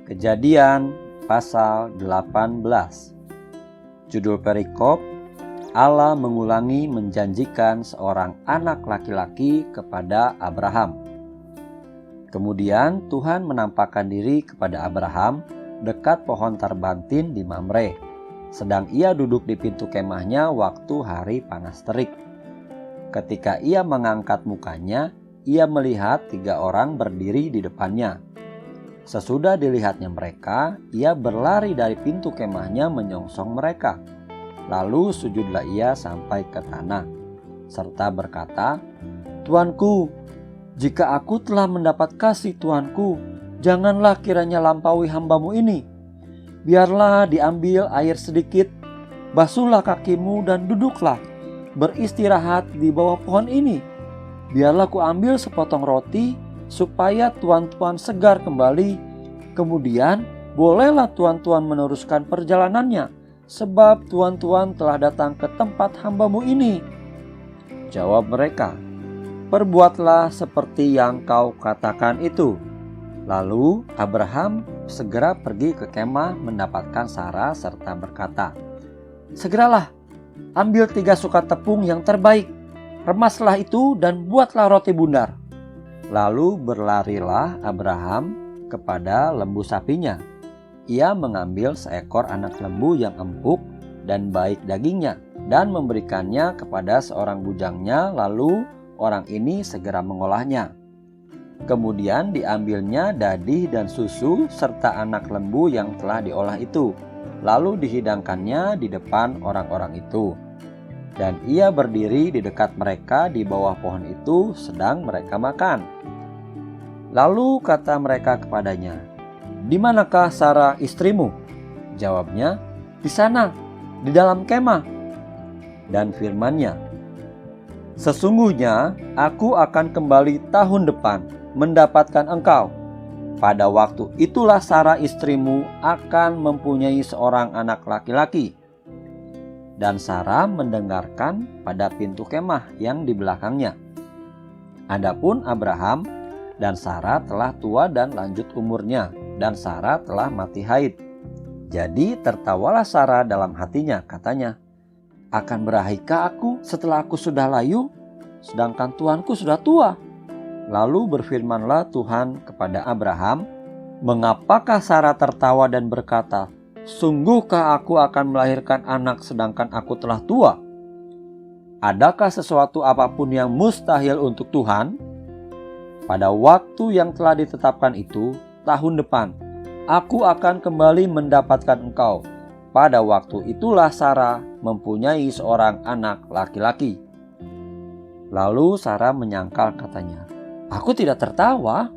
Kejadian pasal 18. Judul perikop: Allah mengulangi menjanjikan seorang anak laki-laki kepada Abraham. Kemudian Tuhan menampakkan diri kepada Abraham dekat pohon tarbantin di Mamre, sedang ia duduk di pintu kemahnya waktu hari panas terik. Ketika ia mengangkat mukanya, ia melihat 3 orang berdiri di depannya. Sesudah dilihatnya mereka, ia berlari dari pintu kemahnya menyongsong mereka. Lalu sujudlah ia sampai ke tanah, serta berkata, "Tuanku, jika aku telah mendapat kasih Tuanku, janganlah kiranya lampaui hambamu ini. Biarlah diambil air sedikit, basuhlah kakimu dan duduklah, beristirahat di bawah pohon ini. Biarlah ku ambil sepotong roti, supaya tuan-tuan segar kembali. Kemudian bolehlah tuan-tuan meneruskan perjalanannya, sebab tuan-tuan telah datang ke tempat hambamu ini." Jawab mereka, "Perbuatlah seperti yang kau katakan itu." Lalu Abraham segera pergi ke kemah mendapatkan Sarah serta berkata, "Segeralah, ambil 3 sukat tepung yang terbaik, remaslah itu dan buatlah roti bundar." Lalu berlarilah Abraham kepada lembu sapinya. Ia mengambil seekor anak lembu yang empuk dan baik dagingnya dan memberikannya kepada seorang bujangnya, lalu orang ini segera mengolahnya. Kemudian diambilnya dadih dan susu serta anak lembu yang telah diolah itu, lalu dihidangkannya di depan orang-orang itu. Dan ia berdiri di dekat mereka di bawah pohon itu sedang mereka makan. Lalu kata mereka kepadanya, "Di manakah Sarah istrimu?" Jawabnya, "Di sana, di dalam kemah." Dan firman-Nya, "Sesungguhnya aku akan kembali tahun depan mendapatkan engkau. Pada waktu itulah Sarah istrimu akan mempunyai seorang anak laki-laki." Dan Sarah mendengarkan pada pintu kemah yang di belakangnya. Adapun Abraham dan Sarah telah tua dan lanjut umurnya, dan Sarah telah mati haid. Jadi tertawalah Sarah dalam hatinya, katanya, "Akan berahikah aku setelah aku sudah layu, sedangkan tuanku sudah tua?" Lalu berfirmanlah Tuhan kepada Abraham, "Mengapakah Sarah tertawa dan berkata, 'Sungguhkah aku akan melahirkan anak sedangkan aku telah tua?' Adakah sesuatu apapun yang mustahil untuk Tuhan? Pada waktu yang telah ditetapkan itu, tahun depan, aku akan kembali mendapatkan engkau. Pada waktu itulah Sarah mempunyai seorang anak laki-laki." Lalu Sarah menyangkal, katanya, "Aku tidak tertawa,"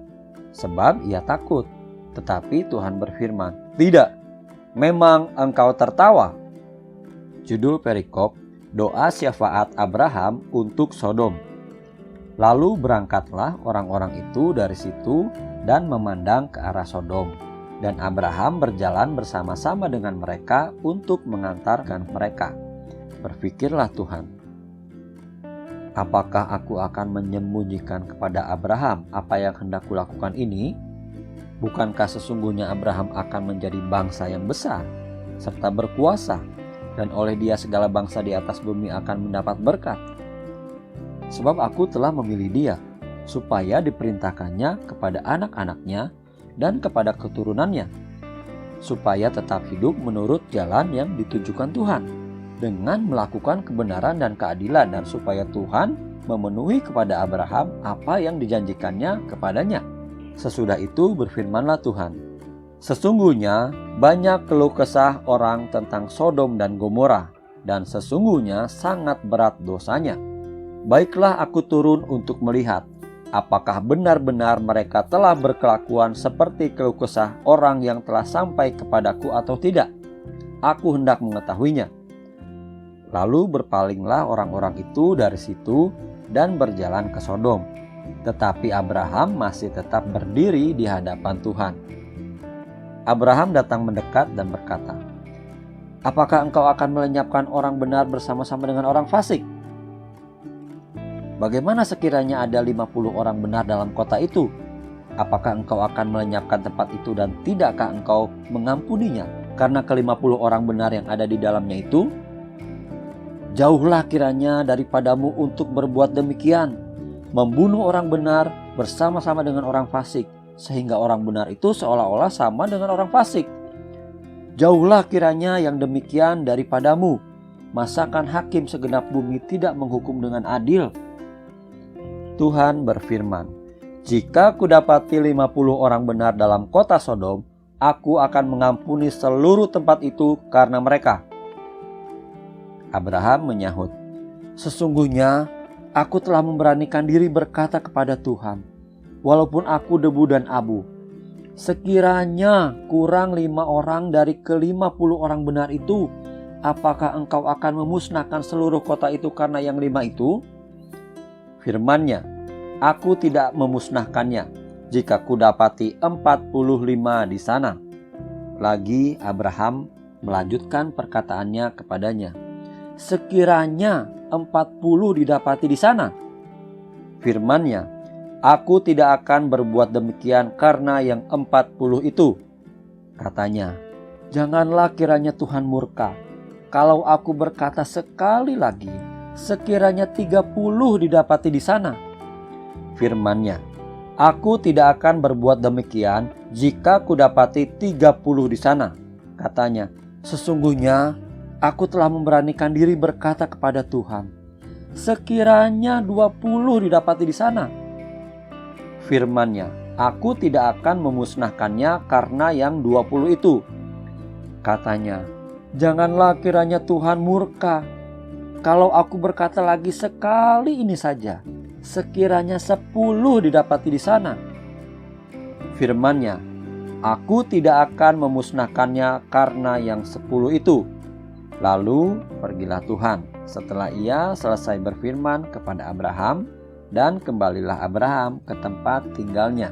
sebab ia takut. Tetapi Tuhan berfirman, "Tidak, memang engkau tertawa." Judul perikop: Doa syafaat Abraham untuk Sodom. Lalu berangkatlah orang-orang itu dari situ dan memandang ke arah Sodom. Dan Abraham berjalan bersama-sama dengan mereka untuk mengantarkan mereka. Berpikirlah Tuhan, "Apakah aku akan menyembunyikan kepada Abraham apa yang hendak kulakukan ini? Bukankah sesungguhnya Abraham akan menjadi bangsa yang besar serta berkuasa, dan oleh dia segala bangsa di atas bumi akan mendapat berkat? Sebab aku telah memilih dia, supaya diperintahkannya kepada anak-anaknya dan kepada keturunannya, supaya tetap hidup menurut jalan yang ditujukan Tuhan, dengan melakukan kebenaran dan keadilan, dan supaya Tuhan memenuhi kepada Abraham apa yang dijanjikannya kepadanya." Sesudah itu berfirmanlah Tuhan, "Sesungguhnya banyak keluh kesah orang tentang Sodom dan Gomora, dan sesungguhnya sangat berat dosanya. Baiklah aku turun untuk melihat, apakah benar-benar mereka telah berkelakuan seperti keluh kesah orang yang telah sampai kepadaku atau tidak. Aku hendak mengetahuinya." Lalu berpalinglah orang-orang itu dari situ dan berjalan ke Sodom. Tetapi Abraham masih tetap berdiri di hadapan Tuhan. Abraham datang mendekat dan berkata, "Apakah engkau akan melenyapkan orang benar bersama-sama dengan orang fasik? Bagaimana sekiranya ada 50 orang benar dalam kota itu? apakah engkau akan melenyapkan tempat itu dan tidakkah engkau mengampuninya karena ke-50 orang benar yang ada di dalamnya itu? Jauhlah kiranya daripadamu untuk berbuat demikian, membunuh orang benar bersama-sama dengan orang fasik, sehingga orang benar itu seolah-olah sama dengan orang fasik. Jauhlah kiranya yang demikian daripadamu. Masakan hakim segenap bumi tidak menghukum dengan adil? Tuhan berfirman, jika kudapati 50 orang benar dalam kota Sodom, aku akan mengampuni seluruh tempat itu karena mereka. Abraham menyahut, sesungguhnya aku telah memberanikan diri berkata kepada Tuhan, walaupun aku debu dan abu, sekiranya kurang 5 orang dari ke-50 orang benar itu, apakah engkau akan memusnahkan seluruh kota itu karena yang 5 itu? Firman-Nya, aku tidak memusnahkannya jika kudapati 45 di sana. Lagi Abraham melanjutkan perkataannya kepadanya, sekiranya 40 didapati di sana. Firman-Nya, aku tidak akan berbuat demikian karena yang 40 itu. Katanya, janganlah kiranya Tuhan murka kalau aku berkata sekali lagi, sekiranya 30 didapati di sana. Firman-Nya, aku tidak akan berbuat demikian jika kudapati 30 di sana. Katanya, sesungguhnya aku telah memberanikan diri berkata kepada Tuhan, sekiranya 20 didapati di sana. Firman-Nya, aku tidak akan memusnahkannya karena yang 20 itu. Katanya, janganlah kiranya Tuhan murka kalau aku berkata lagi sekali ini saja, sekiranya 10 didapati di sana. Firman-Nya, aku tidak akan memusnahkannya karena yang 10 itu. Lalu pergilah Tuhan setelah ia selesai berfirman kepada Abraham, dan kembalilah Abraham ke tempat tinggalnya.